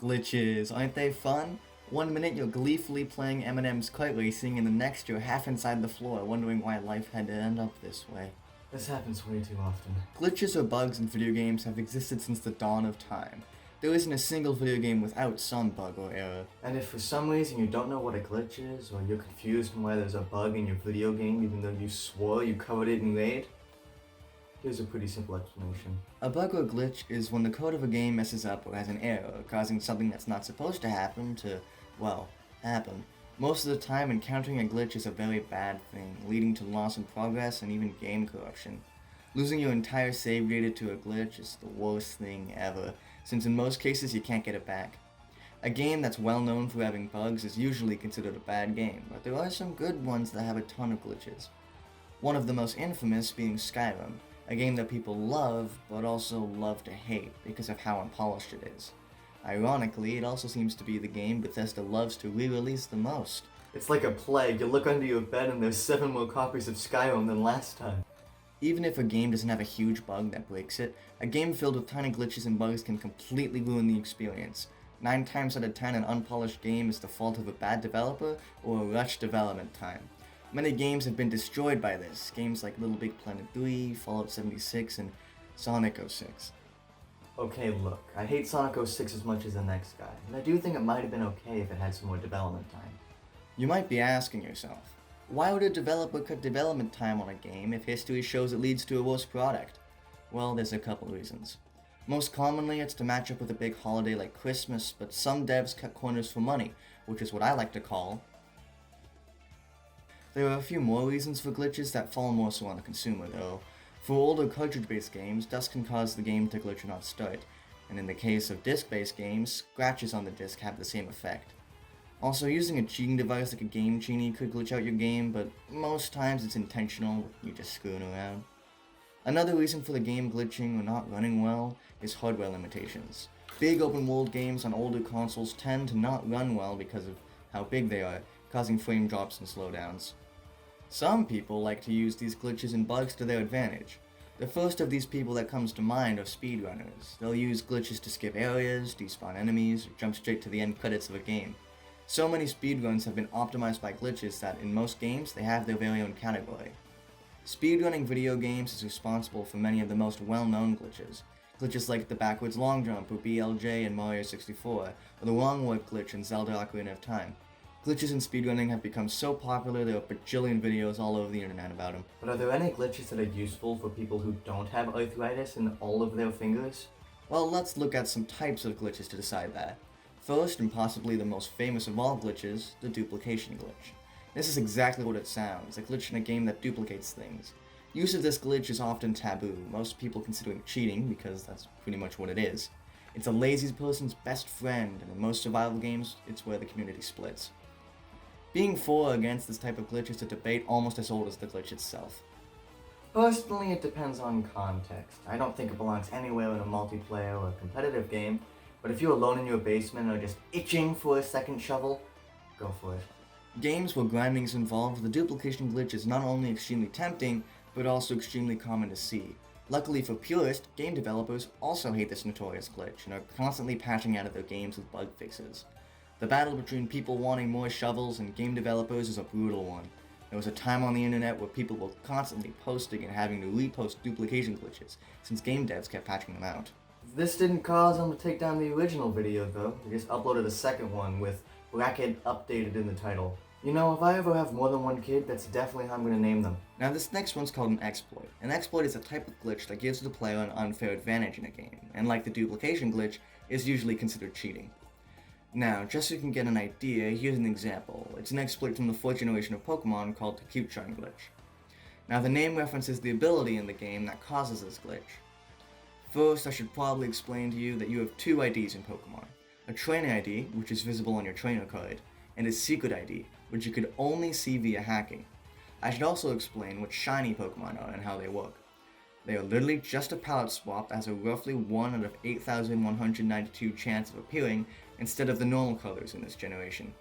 Glitches, aren't they fun? One minute you're gleefully playing Eminem's kite racing, and the next you're half inside the floor wondering why life had to end up this way. This happens way too often. Glitches or bugs in video games have existed since the dawn of time. There isn't a single video game without some bug or error. And if for some reason you don't know what a glitch is, or you're confused on why there's a bug in your video game even though you swore you covered it in raid, here's a pretty simple explanation. A bug or glitch is when the code of a game messes up or has an error, causing something that's not supposed to happen to, well, happen. Most of the time, encountering a glitch is a very bad thing, leading to loss in progress and even game corruption. Losing your entire save data to a glitch is the worst thing ever, since in most cases you can't get it back. A game that's well known for having bugs is usually considered a bad game, but there are some good ones that have a ton of glitches. One of the most infamous being Skyrim, a game that people love, but also love to hate because of how unpolished it is. Ironically, it also seems to be the game Bethesda loves to re-release the most. It's like a plague. You look under your bed and there's 7 more copies of Skyrim than last time. Even if a game doesn't have a huge bug that breaks it, a game filled with tiny glitches and bugs can completely ruin the experience. 9 times out of 10, an unpolished game is the fault of a bad developer or a rushed development time. Many games have been destroyed by this, games like Little Big Planet 3, Fallout 76, and Sonic 06. Okay, look, I hate Sonic 06 as much as the next guy, and I do think it might have been okay if it had some more development time. You might be asking yourself, why would a developer cut development time on a game if history shows it leads to a worse product? Well, there's a couple reasons. Most commonly, it's to match up with a big holiday like Christmas, but some devs cut corners for money, which is what I like to call. There are a few more reasons for glitches that fall more so on the consumer, though. For older cartridge-based games, dust can cause the game to glitch or not start, and in the case of disc-based games, scratches on the disc have the same effect. Also, using a cheating device like a Game Genie could glitch out your game, but most times it's intentional, you're just screwing around. Another reason for the game glitching or not running well is hardware limitations. Big open-world games on older consoles tend to not run well because of how big they are, causing frame drops and slowdowns. Some people like to use these glitches and bugs to their advantage. The first of these people that comes to mind are speedrunners. They'll use glitches to skip areas, despawn enemies, or jump straight to the end credits of a game. So many speedruns have been optimized by glitches that in most games they have their very own category. Speedrunning video games is responsible for many of the most well-known glitches. Glitches like the backwards long jump or BLJ in Mario 64, or the wrong warp glitch in Zelda Ocarina of Time. Glitches in speedrunning have become so popular there are a bajillion videos all over the internet about them. But are there any glitches that are useful for people who don't have arthritis in all of their fingers? Well, let's look at some types of glitches to decide that. First, and possibly the most famous of all glitches, the duplication glitch. This is exactly what it sounds, a glitch in a game that duplicates things. Use of this glitch is often taboo, most people consider it cheating because that's pretty much what it is. It's a lazy person's best friend, and in most survival games, it's where the community splits. Being for or against this type of glitch is a debate almost as old as the glitch itself. Personally, it depends on context. I don't think it belongs anywhere in a multiplayer or competitive game, but if you're alone in your basement or just itching for a second shovel, go for it. Games where grinding is involved, the duplication glitch is not only extremely tempting, but also extremely common to see. Luckily for purists, game developers also hate this notorious glitch and are constantly patching out of their games with bug fixes. The battle between people wanting more shovels and game developers is a brutal one. There was a time on the internet where people were constantly posting and having to repost duplication glitches, since game devs kept patching them out. This didn't cause them to take down the original video though, they just uploaded a second one with bracket updated in the title. You know, if I ever have more than one kid, that's definitely how I'm going to name them. Now this next one's called an exploit. An exploit is a type of glitch that gives the player an unfair advantage in a game, and like the duplication glitch, is usually considered cheating. Now, just so you can get an idea, here's an example. It's an exploit from the 4th generation of Pokemon called the Cute Charm glitch. Now the name references the ability in the game that causes this glitch. First, I should probably explain to you that you have 2 IDs in Pokemon. A trainer ID, which is visible on your trainer card, and a secret ID, which you could only see via hacking. I should also explain what shiny Pokemon are and how they work. They are literally just a palette swap that has a roughly 1 out of 8,192 chance of appearing instead of the normal colors in this generation.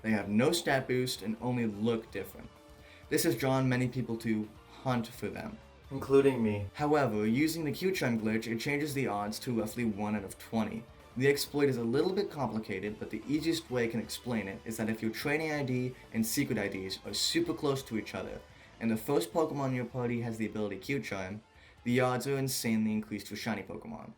They have no stat boost and only look different. This has drawn many people to hunt for them. Including me. However, using the Q-Charm glitch, it changes the odds to roughly 1 out of 20. The exploit is a little bit complicated, but the easiest way I can explain it is that if your training ID and secret IDs are super close to each other, and the first Pokemon in your party has the ability Q-Charm, the odds are insanely increased for shiny Pokemon.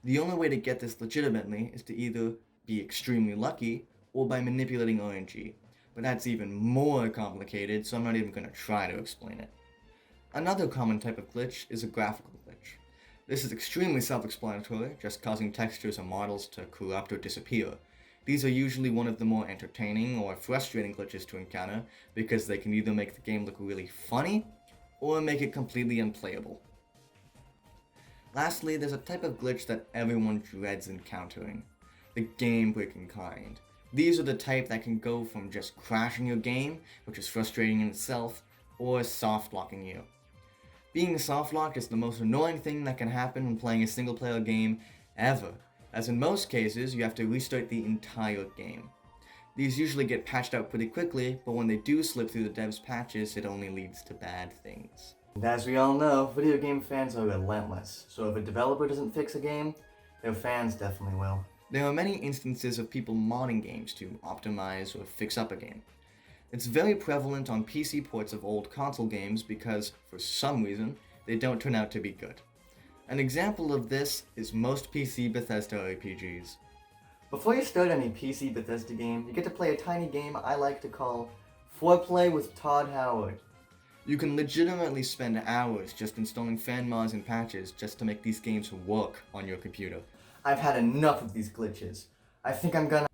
The only way to get this legitimately is to either be extremely lucky or by manipulating RNG, but that's even more complicated, so I'm not even going to try to explain it. Another common type of glitch is a graphical glitch. This is extremely self-explanatory, just causing textures or models to corrupt or disappear. These are usually one of the more entertaining or frustrating glitches to encounter because they can either make the game look really funny or make it completely unplayable. Lastly, there's a type of glitch that everyone dreads encountering, the game-breaking kind. These are the type that can go from just crashing your game, which is frustrating in itself, or soft-locking you. Being soft-locked is the most annoying thing that can happen when playing a single-player game ever, as in most cases you have to restart the entire game. These usually get patched out pretty quickly, but when they do slip through the devs' patches, it only leads to bad things. And as we all know, video game fans are relentless, so if a developer doesn't fix a game, their fans definitely will. There are many instances of people modding games to optimize or fix up a game. It's very prevalent on PC ports of old console games because, for some reason, they don't turn out to be good. An example of this is most PC Bethesda RPGs. Before you start any PC Bethesda game, you get to play a tiny game I like to call Foreplay with Todd Howard. You can legitimately spend hours just installing fan mods and patches just to make these games work on your computer. I've had enough of these glitches. I think I'm gonna